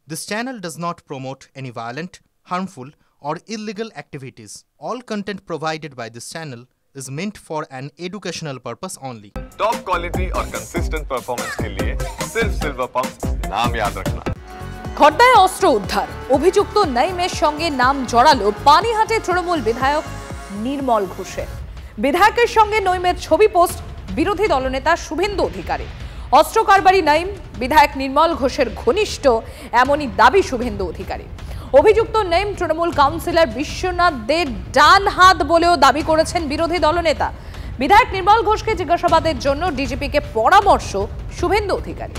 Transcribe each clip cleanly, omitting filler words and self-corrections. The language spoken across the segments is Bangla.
This channel does not promote any violent, harmful, or illegal activities. All content provided by this channel is meant for an educational purpose only. Top quality और कंसिस्टेंट परफॉर्मेंस के लिए सिर्फ सिल्वर पंप नाम याद रखना। খড়দায় অস্ত্র উদ্ধার, অভিযুক্ত নাইমের সঙ্গে নাম জড়ালো পানিহাটি তৃণমূল বিধায়ক নির্মল ঘোষের। বিধায়কের সঙ্গে নইমের ছবি পোস্ট বিরোধী দলনেতা শুভেন্দু অধিকারী। অস্ত্র কারবারি নাইম বিধায়ক নির্মল ঘোষের ঘনিষ্ঠ, এমনই দাবি শুভেন্দু অধিকারী। অভিযুক্ত নাইম তৃণমূল কাউন্সিলর বিশ্বনাথ দের ডান হাত বলেও দাবি করেছেন বিরোধী দলনেতা। বিধায়ক নির্মল ঘোষকে জিজ্ঞাসাবাদের জন্য ডিজিপিকে পরামর্শ শুভেন্দু অধিকারী।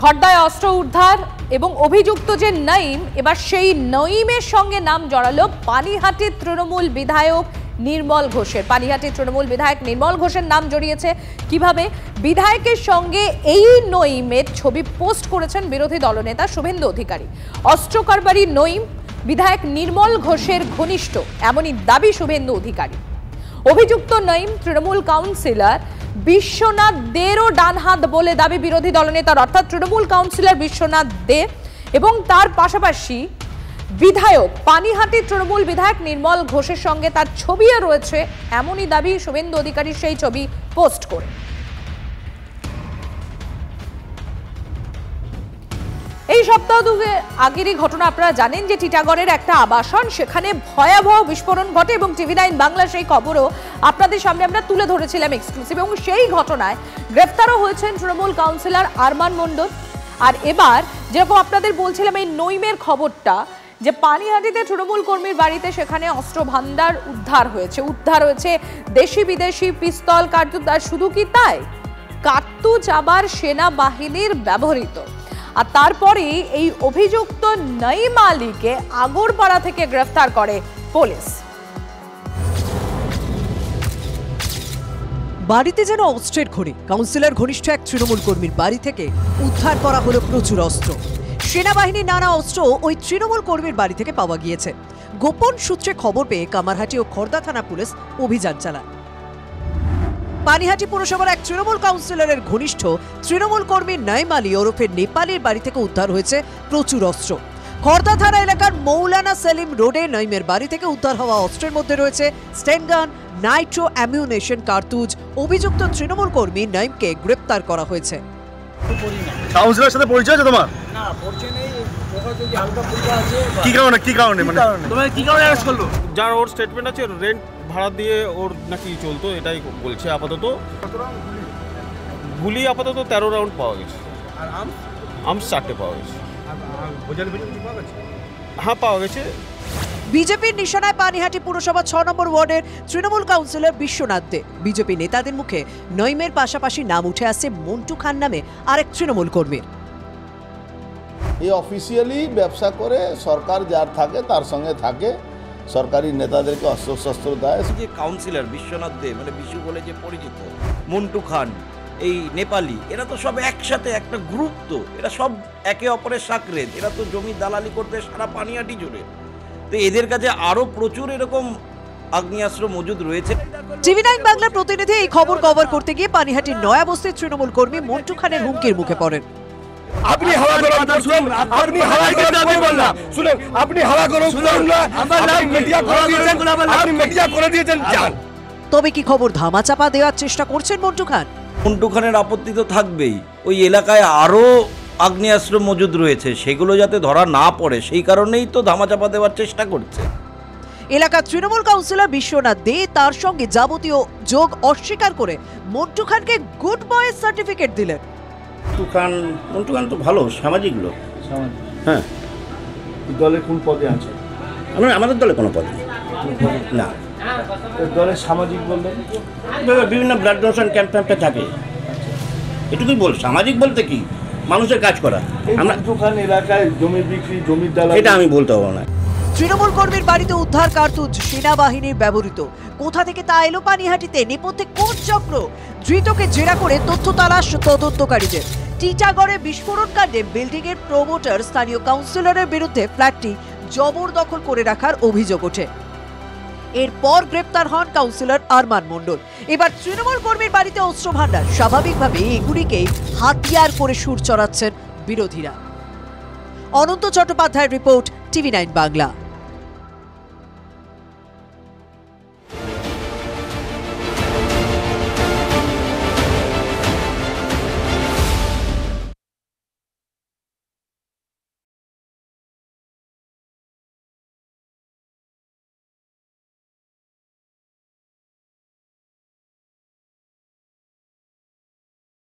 খড়দায় অস্ত্র উদ্ধার এবং অভিযুক্ত যে নাইম, এবার সেই নইমের সঙ্গে নাম জড়ালো পানিহাটি তৃণমূল বিধায়ক নির্মল ঘোষের। পানিহাটি তৃণমূল বিধায়ক নির্মল ঘোষের নাম জড়িয়েছে কিভাবে? বিধায়কের সঙ্গে এই নইমের ছবি পোস্ট করেছেন বিরোধী দলনেতা শুভেন্দু অধিকারী। অস্ত্র কারবারি নইম বিধায়ক নির্মল ঘোষের ঘনিষ্ঠ, এমনই দাবি শুভেন্দু অধিকারী। অভিযুক্ত নাইম তৃণমূল কাউন্সিলর বিশ্বনাথ দেরও ডান হাত বলে দাবি বিরোধী দলনেতার, অর্থাৎ তৃণমূল কাউন্সিলর বিশ্বনাথ দে এবং তার পাশাপাশি বিধায়ক পানিহাটি তৃণমূল বিধায়ক নির্মল ঘোষের সঙ্গে তার ছবিও রয়েছে, এমনই দাবি শুভেন্দু অধিকারী সেই ছবি পোস্ট করে। এই সপ্তাহ দুই আগেরই ঘটনা আপনারা জানেন যে টিটাগড়ের একটা আবাসন, সেখানে ভয়াবহ বিস্ফোরণ ঘটে এবং টিভি9 বাংলা সেই খবরও আপনাদের সামনে আমরা তুলে ধরেছিলাম এক্সক্লুসিভ, এবং সেই ঘটনায় গ্রেফতারও হয়েছেন তৃণমূল কাউন্সিলর আরমান মণ্ডল। আর এবার যেরকম আপনাদের বলছিলাম এই নইমের খবরটা, যে পানিহাটিতে তৃণমূল কর্মীর বাড়িতে সেখানে অস্ত্র ভান্ডার উদ্ধার হয়েছে দেশি বিদেশি পিস্তল, কার্তুজ। আর শুধু কি তাই, কার্তুজ আবার সেনাবাহিনীর ব্যবহৃত। আর তারপরে এই অভিযুক্ত নাইম আলীকে আগরপাড়া থেকে গ্রেফতার করে পুলিশ। বাড়িতে যেন অস্ত্রের খনি। কাউন্সিলর ঘনিষ্ঠ এক তৃণমূল কর্মীর বাড়ি থেকে উদ্ধার করা হলো প্রচুর অস্ত্র। সেনাবাহিনীর নানা অস্ত্র ওই তৃণমূল কর্মীর বাড়ি থেকে পাওয়া গিয়েছে। গোপন সূত্রে খবর পেয়ে কামারহাটি ও খড়দা থানা পুলিশ অভিযান চালায়। পানিহাটি পুরসভার এক তৃণমূল কাউন্সিলরের ঘনিষ্ঠ তৃণমূল কর্মী নাইম আলী ওরফে নেপালির বাড়ি থেকে উদ্ধার হয়েছে প্রচুর অস্ত্র। খড়দা থানা এলাকার মৌলানা সেলিম রোডে নাইমের বাড়ি থেকে উদ্ধার হওয়া অস্ত্রের মধ্যে রয়েছে স্টেনগান, নাইট্রো অ্যামিউনেশন, কার্তুজ। অভিযুক্ত তৃণমূল কর্মী নাইমকে গ্রেপ্তার করা হয়েছে। কাউন্সিলরের সাথে পরিচয় আছে তোমার? না, পরিচয় নেই। ওটা যদি হালকা ফুলকা আছে। কি কারণে মানে তোমার কি কারণে অ্যারেস্ট করলো? যার ওর স্টেটমেন্ট আছে, রেন্ট ভাড়া দিয়ে ওর নাকি চলতো, এটাই বলছে। আপাতত গুলি আপাতত 13 রাউন্ড পাওয়া গেছে। আর আর্মস 4টে পাওয়া গেছে। হ্যাঁ, পাওয়া গেছে। বিজেপির নিশানায় পানিহাটি পুরসভা 6 নম্বর ওয়ার্ডের তৃণমূল কাউন্সিলর বিশ্বনাথ দে। বিজেপি নেতাদের মুখে নইমের পাশাপাশি নাম উঠে আসছে মন্টু খান নামে আরেক তৃণমূল কর্মীর। এই অফিসিয়ালি ব্যবসা করে, সরকার যার থাকে তার সঙ্গে থাকে, সরকারি নেতাদেরকে অস্ত্র দেয়। যে কাউন্সিলর বিশ্বনাথ দে, মানে বিশু বলে যে পরিচিত, মন্টু খান, এই নেপালি, এরা তো সব একসাথে একটা গ্রুপ। তো এরা সব একে অপরের সাকরেদ। এরা তো জমি দালালি করতে সারা পানিহাটি জুড়ে। তো এদের কাছে আরো প্রচুর এরকম আগ্নেয়াস্ত্র মজুদ রয়েছে। টিভি9 বাংলার প্রতিনিধি এই খবর কভার করতে গিয়ে পানিহাটির নয়া বস্তির তৃণমূল কর্মী মন্টু খানের হুমকির মুখে পড়েন। আপনি হাওয়া গরম করছেন, আপনি হাওয়া করতে আমি বললাম, শুনুন, আপনি হাওয়া গরম করুন না, আপনি মিডিয়া করে দিয়েছেন জান। তবে কি খবর ধামাচাপা দেওয়ার চেষ্টা করছেন মন্টু খান? মন্টু খানের আপত্তি তো থাকবেই। ওই এলাকায় আরো আগ্নেয়াস্ত্র মজুদ রয়েছে, সেগুলো যাতে ধরা না পড়ে সেই কারণেই তো ধামাচাপা দেওয়ার চেষ্টা করছে। এলাকার তৃণমূল কাউন্সিলর বিশ্বনাথ দে তার সঙ্গে যাবতীয় যোগ অস্বীকার করে মন্টু খানকে গুড বয়ের সার্টিফিকেট দিলেন। মন্টু খান তো ভালো সামাজিক লোক। হ্যাঁ, দলের কোন পদে আছে? আমাদের দলে কোনো পদ নেই। না, দলের সামাজিক বললেন বিভিন্ন ব্লাড ডোনেশন ক্যাম্পে থাকে। এটুকুই বল। সামাজিক বলতে কি, মানুষের কাজ করা। আমরা দোকান এলাকায় জমি বিক্রি, জমির দালাল, এটা আমি বলতে পারবো না। তৃণমূল কর্মীর বাড়িতে উদ্ধার কার্তুজ সেনাবাহিনীর ব্যবহৃত। কোথা থেকে তা এলো পানিহাটিতে? নেপথ্যে কোন চক্র? ধৃতকে জেরা করে তথ্য তালাশ তদন্তকারীদের। টিটাগড়ে বিস্ফোরণ কাণ্ডে বিল্ডিং এর প্রমোটার স্থানীয় কাউন্সিলরের বিরুদ্ধে ফ্ল্যাটটি জবরদখল করে রাখার অভিযোগ ওঠে। এরপর গ্রেপ্তার হন কাউন্সিলর আরমান মণ্ডল। এবার তৃণমূল কর্মীর বাড়িতে অস্ত্র ভান্ডার, স্বাভাবিকভাবে এগুলিকে হাতিয়ার করে সুর চড়াচ্ছেন বিরোধীরা। অনন্ত চট্টোপাধ্যায়ের রিপোর্ট, TV9 বাংলা।